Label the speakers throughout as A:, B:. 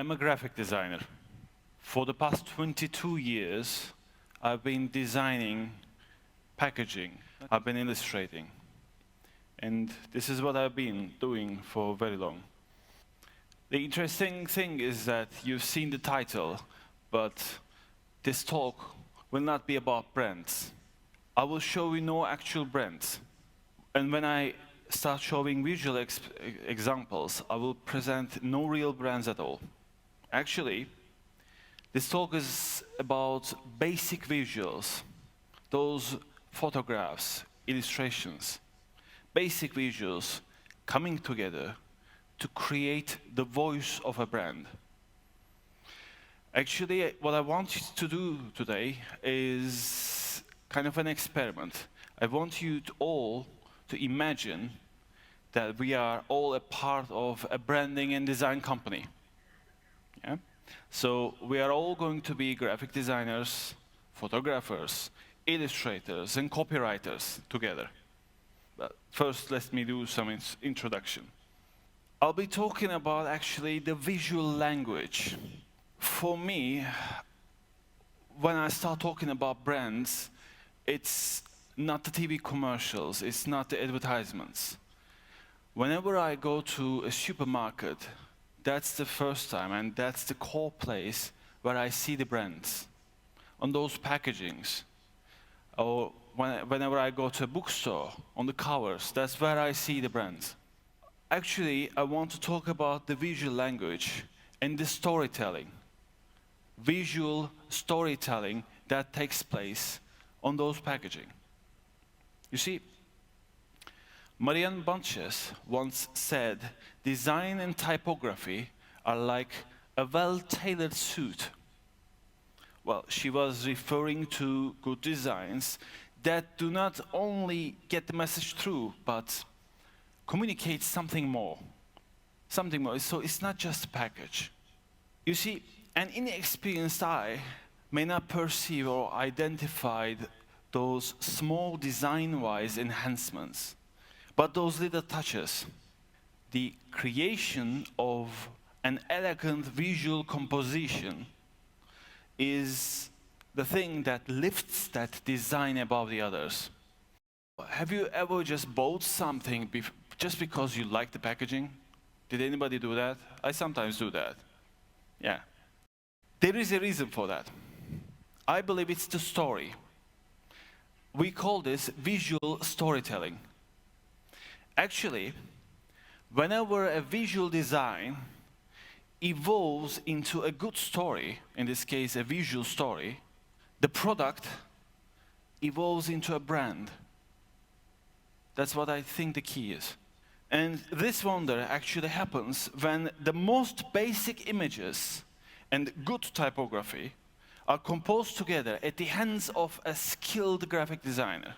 A: I'm a graphic designer. For the past 22 years, I've been designing packaging. I've been illustrating. And this is what I've been doing for very long. The interesting thing is that you've seen the title, but this talk will not be about brands. I will show you no actual brands. And when I start showing visual examples, I will present no real brands at all. Actually, this talk is about basic visuals, those photographs, illustrations, basic visuals coming together to create the voice of a brand. Actually, what I want you to do today is kind of an experiment. I want you all to imagine that we are all a part of a branding and design company. Yeah? So we are all going to be graphic designers, photographers, illustrators, and copywriters together. But first, let me do some introduction. I'll be talking about actually the visual language. For me, when I start talking about brands, it's not the TV commercials, it's not the advertisements. Whenever I go to a supermarket, that's the first time and that's the core place where I see the brands on those packagings. Or whenever I go to a bookstore, on the covers, that's where I see the brands. Actually, I want to talk about the visual language and the storytelling. Visual storytelling that takes place on those packaging. You see, Marian Bantjes once said, design and typography are like a well-tailored suit. Well, she was referring to good designs that do not only get the message through, but communicate something more. Something more. So it's not just a package. You see, an inexperienced eye may not perceive or identify those small design-wise enhancements, but those little touches, the creation of an elegant visual composition is the thing that lifts that design above the others. Have you ever just bought something just because you like the packaging? Did anybody do that? I sometimes do that. Yeah. There is a reason for that. I believe it's the story. We call this visual storytelling. Actually, whenever a visual design evolves into a good story, in this case a visual story, the product evolves into a brand. That's what I think the key is. And this wonder actually happens when the most basic images and good typography are composed together at the hands of a skilled graphic designer.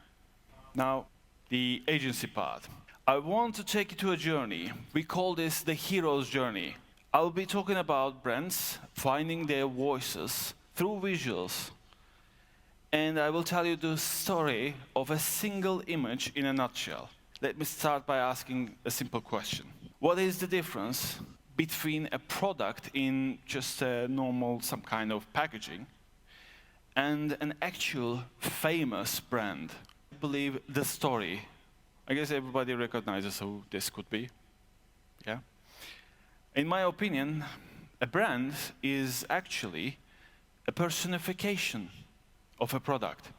A: Now, the agency part. I want to take you to a journey. We call this the hero's journey. I'll be talking about brands finding their voices through visuals. And I will tell you the story of a single image in a nutshell. Let me start by asking a simple question. What is the difference between a product in just a normal, some kind of packaging, and an actual famous brand? I believe the story. I guess everybody recognizes who this could be. Yeah? In my opinion, a brand is actually a personification of a product.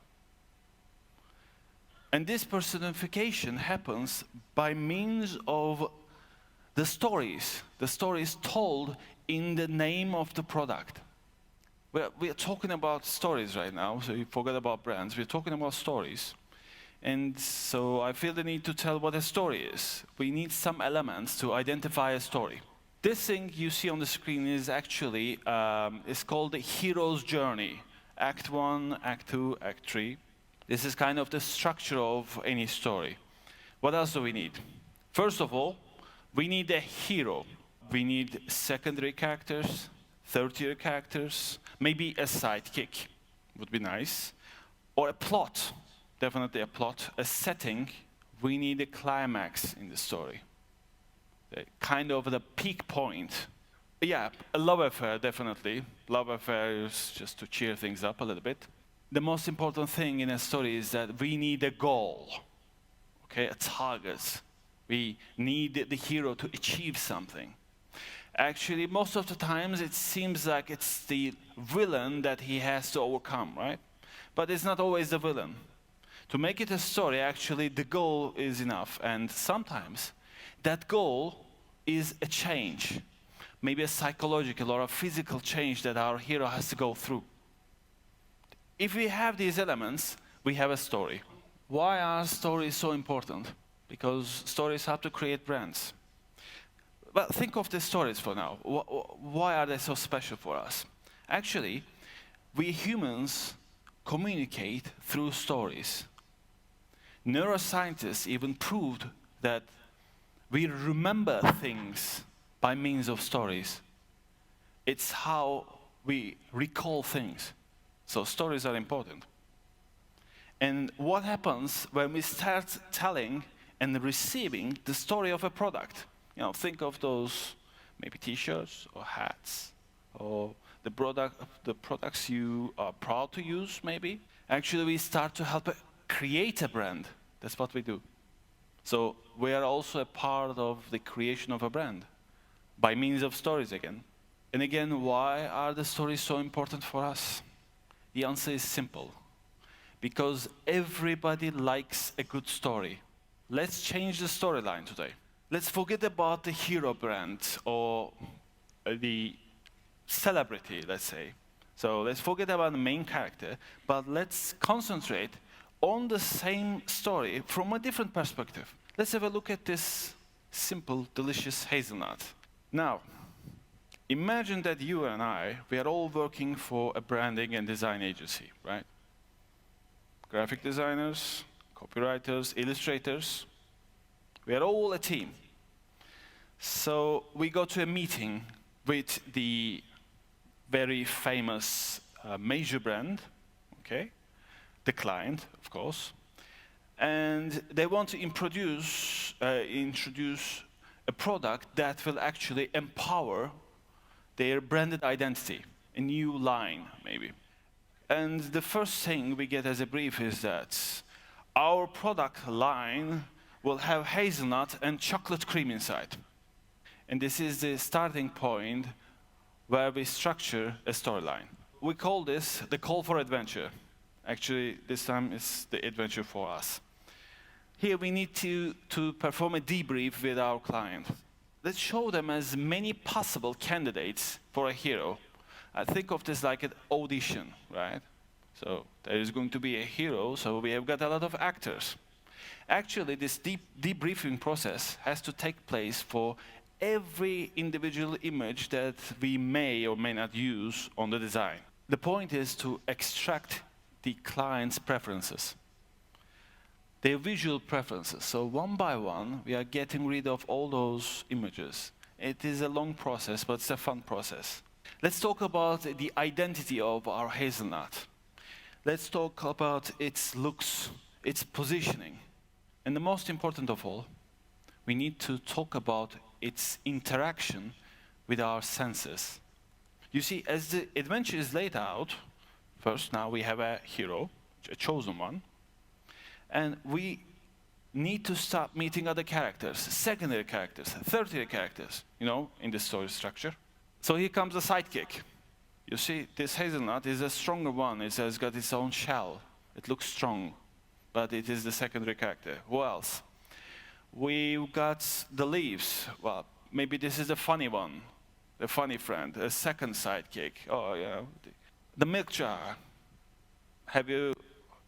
A: And this personification happens by means of the stories told in the name of the product. We are talking about stories right now, so you forget about brands. We're talking about stories. And so I feel the need to tell what a story is. We need some elements to identify a story. This thing you see on the screen is actually, it's called the hero's journey. Act 1, Act 2, Act 3. This is kind of the structure of any story. What else do we need? First of all, we need a hero. We need secondary characters, third-tier characters, maybe a sidekick, would be nice, or a plot, definitely a plot, a setting. We need a climax in the story, kind of the peak point Yeah, a love affair, definitely. Love affair is just to cheer things up a little bit. The most important thing in a story is that we need a goal, okay, a target. We need the hero to achieve something. Actually, most of the times it seems like it's the villain that he has to overcome, right? But it's not always the villain. To make it a story, actually, the goal is enough. And sometimes that goal is a change, maybe a psychological or a physical change that our hero has to go through. If we have these elements, we have a story. Why are stories so important? Because stories help to create brands. Well, think of the stories for now. Why are they so special for us? Actually, we humans communicate through stories. Neuroscientists even proved that we remember things by means of stories. It's how we recall things. So stories are important. And what happens when we start telling and receiving the story of a product? You know, think of those maybe t-shirts or hats or the products you are proud to use, maybe. Actually, we start to help create a brand. That's what we do. So we are also a part of the creation of a brand by means of stories again. And again, why are the stories so important for us? The answer is simple. Because everybody likes a good story. Let's change the storyline today. Let's forget about the hero brand or the celebrity, let's say. So let's forget about the main character, but let's concentrate on the same story from a different perspective. Let's have a look at this simple, delicious hazelnut. Now, imagine that you and I, we are all working for a branding and design agency, right? Graphic designers, copywriters, illustrators. We are all a team. So we go to a meeting with the very famous major brand, okay? The client, of course. And they want to introduce a product that will actually empower their branded identity, a new line, maybe. And the first thing we get as a brief is that our product line will have hazelnut and chocolate cream inside. And this is the starting point where we structure a storyline. We call this the call for adventure. Actually, this time it's the adventure for us. Here we need to perform a debrief with our client. Let's show them as many possible candidates for a hero. I think of this like an audition, right? So there is going to be a hero, so we have got a lot of actors. Actually, this debriefing process has to take place for every individual image that we may or may not use on the design. The point is to extract the client's preferences, their visual preferences. So one by one, we are getting rid of all those images. It is a long process, but it's a fun process. Let's talk about the identity of our hazelnut. Let's talk about its looks, its positioning. And the most important of all, we need to talk about its interaction with our senses. You see, as the adventure is laid out, first now we have a hero, a chosen one, and we need to start meeting other characters, secondary characters, tertiary characters, you know, in the story structure. So here comes the sidekick. You see, this hazelnut is a stronger one. It has got its own shell. It looks strong, but it is the secondary character. Who else? We've got the leaves. Well, maybe this is the funny one, the funny friend, a second sidekick. Oh, yeah. The milk jar. Have you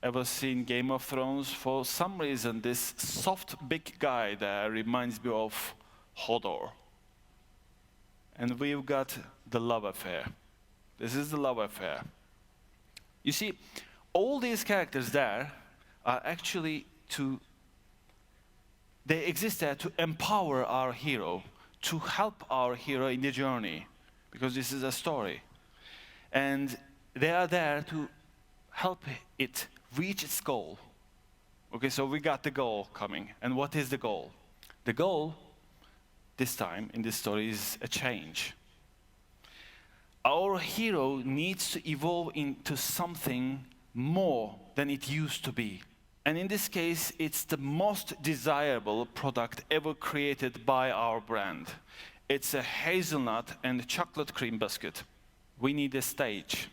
A: ever seen Game of Thrones? For some reason, this soft, big guy there reminds me of Hodor. And we've got the love affair. This is the love affair. You see, all these characters there are actually they exist there to empower our hero, to help our hero in the journey, because this is a story. And they are there to help it reach its goal. Okay, so we got the goal coming. And what is the goal? The goal, this time, in this story, is a change. Our hero needs to evolve into something more than it used to be. And in this case, it's the most desirable product ever created by our brand. It's a hazelnut and chocolate cream biscuit. We need a stage.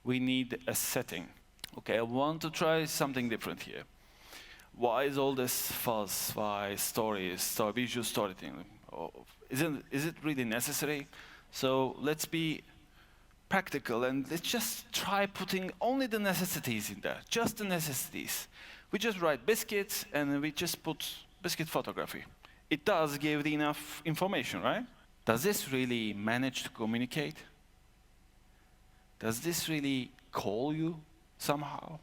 A: We need a setting. Okay, I want to try something different here. Why is all this fuss? Why stories, visual storytelling? Is it really necessary? So let's be practical and let's just try putting only the necessities in there, just the necessities. We just write biscuits and we just put biscuit photography. It does give enough information, right? Does this really manage to communicate? Does this really call you somehow?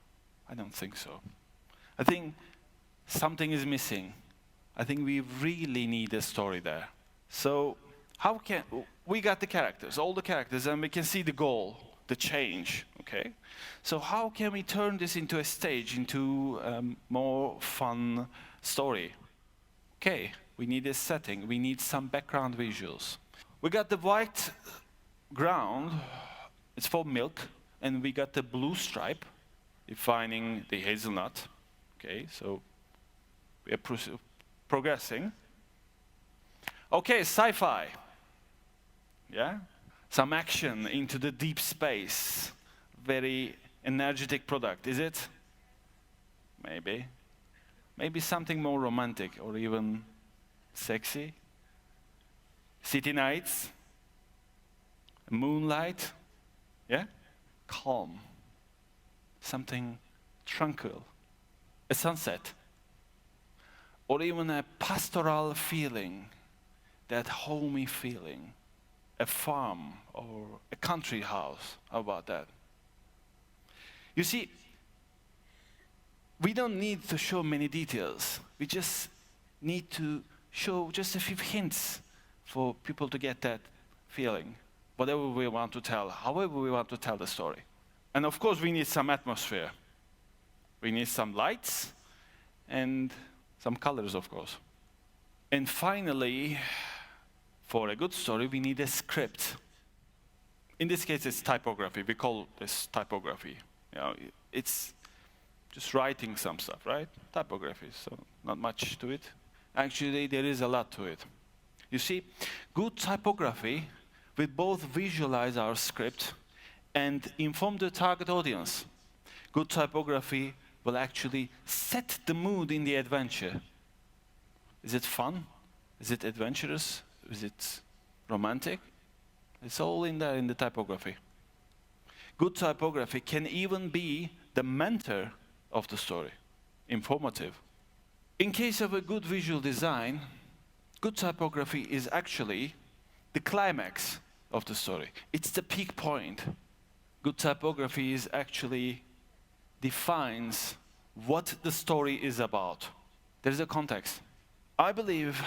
A: I don't think so. I think something is missing. I think we really need a story there. So how can we got the characters, all the characters, and we can see the goal, the change, okay? So how can we turn this into a stage, into a more fun story? Okay, we need a setting, we need some background visuals. We got the white ground, it's for milk, and we got the blue stripe, defining the hazelnut. Okay, so we are progressing. Okay, sci-fi. Yeah? Some action into the deep space. Very energetic product, is it? Maybe. Maybe something more romantic or even sexy. City nights. Moonlight. Yeah? Calm. Something tranquil. A sunset. Or even a pastoral feeling. That homey feeling. A farm or a country house. How about that? You see, we don't need to show many details. We just need to show just a few hints for people to get that feeling. Whatever we want to tell, however we want to tell the story. And of course, we need some atmosphere. We need some lights and some colors, of course. And finally, for a good story, we need a script. In this case, it's typography. We call this typography. You know, it's just writing some stuff, right? Typography, so not much to it. Actually, there is a lot to it. You see, good typography will both visualize our script and inform the target audience. Good typography will actually set the mood in the adventure. Is it fun? Is it adventurous? Is it romantic? It's all in there in the typography. Good typography can even be the mentor of the story, informative. In case of a good visual design, good typography is actually the climax of the story. It's the peak point. Good typography is actually defines what the story is about. There's a context. I believe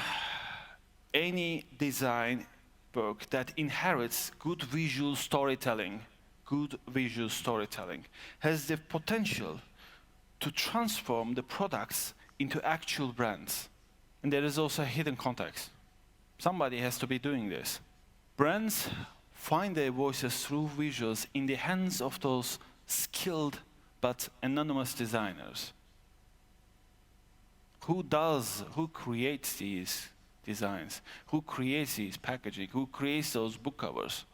A: any design book that inherits good visual storytelling has the potential to transform the products into actual brands. And there is also a hidden context. Somebody has to be doing this. Brands find their voices through visuals in the hands of those skilled but anonymous designers. Who creates these designs? Who creates these packaging? Who creates those book covers?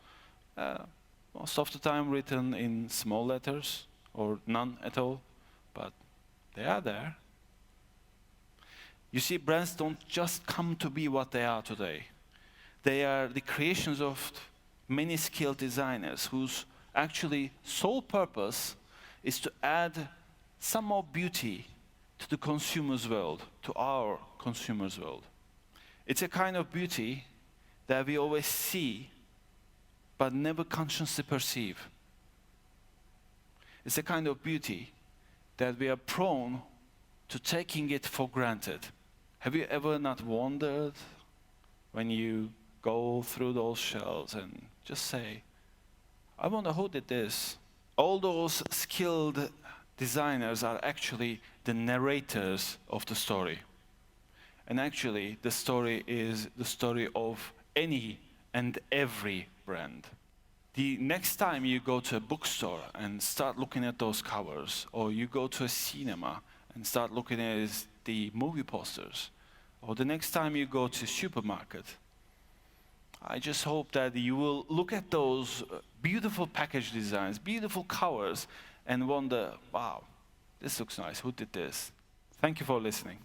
A: Most of the time written in small letters or none at all, but they are there. You see, brands don't just come to be what they are today. They are the creations of many skilled designers whose actually sole purpose is to add some more beauty to the consumer's world, to our consumer's world. It's a kind of beauty that we always see, but never consciously perceive. It's a kind of beauty that we are prone to taking it for granted. Have you ever not wondered when you go through those shelves and just say, I wonder who did this? All those skilled designers are actually the narrators of the story. And actually, the story is the story of any and every brand. The next time you go to a bookstore and start looking at those covers, or you go to a cinema and start looking at the movie posters, or the next time you go to a supermarket, I just hope that you will look at those beautiful package designs, beautiful covers, and wonder, wow, this looks nice, who did this? Thank you for listening.